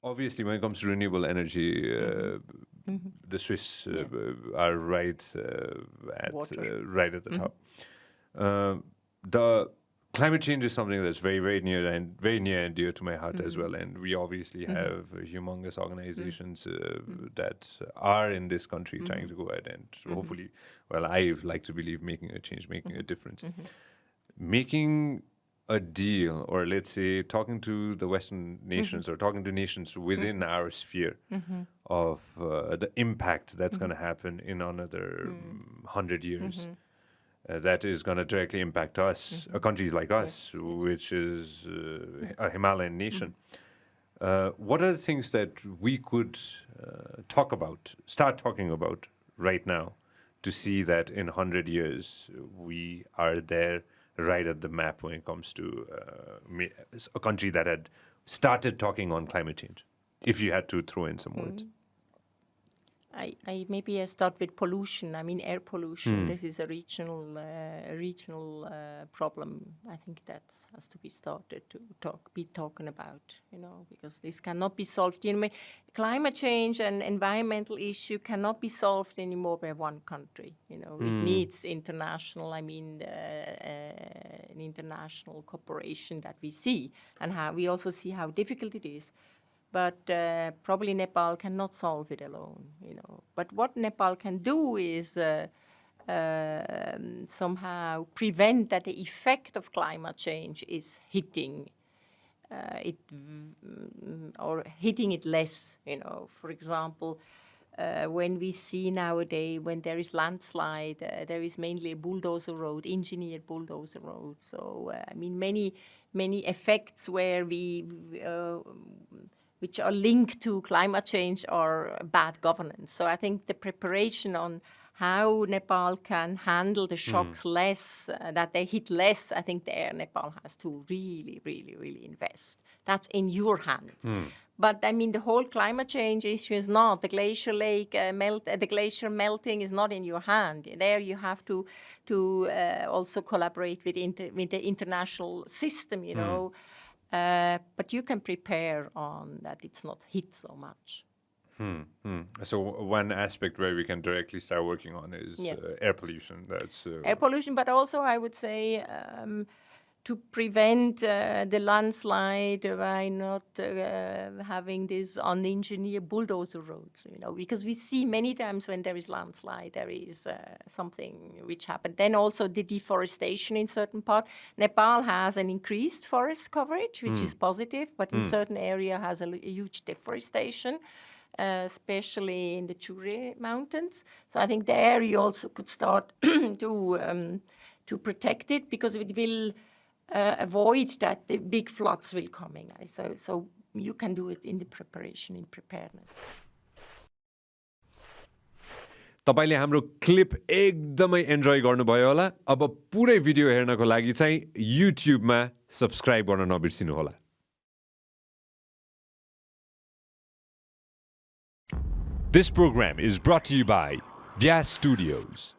Obviously, when it comes to renewable energy, the Swiss are right at the top. The climate change is something that's very near and dear to my heart as well. And we obviously have humongous organizations that are in this country trying to go ahead and hopefully, well, I like to believe making a change, making a difference. Making a deal, or let's say talking to the Western nations or talking to nations within our sphere of the impact that's going to happen in another 100 years. That is going to directly impact us, countries like us, which is a Himalayan nation. What are the things that we could start talking about right now to see that in 100 years we are there right at the map when it comes to a country that had started talking on climate change, if you had to throw in some words? I maybe start with pollution. I mean, air pollution. This is a regional problem. I think that has to be started to be talking about, because this cannot be solved. Climate change and environmental issue cannot be solved anymore by one country. It needs international. I mean, an international cooperation that we see, and how we also see how difficult it is. But probably Nepal cannot solve it alone, But what Nepal can do is somehow prevent that the effect of climate change is hitting it or hitting it less, For example, when we see nowadays when there is landslide, there is mainly a bulldozer road, engineered bulldozer road. So I mean, many effects where which are linked to climate change or bad governance. So I think the preparation on how Nepal can handle the shocks less, that they hit less, I think there Nepal has to really invest. That's in your hands. But I mean, the whole climate change issue is not. The glacier lake the glacier melting is not in your hand. There you have to also collaborate with the international system, but you can prepare on that it's not hit so much. So one aspect where we can directly start working on is air pollution. That's air pollution, but also I would say to prevent the landslide by not having these unengineered bulldozer roads, because we see many times when there is landslide, there is something which happened. Then also the deforestation in certain parts. Nepal has an increased forest coverage, which is positive, but in certain area has a huge deforestation, especially in the Chure Mountains. So I think there you also could start to protect it, because it will avoid that the big floods will coming. So you can do it in the preparation, in preparedness. तपाईले हाम्रो clip एकदमै enjoy गर्नुभयो होला। अब पुरै video हेर्नको लागि चाहिँ युट्युबमा सब्स्क्राइब गर्न नबिर्सिनु होला। This program is brought to you by Vyas Studios.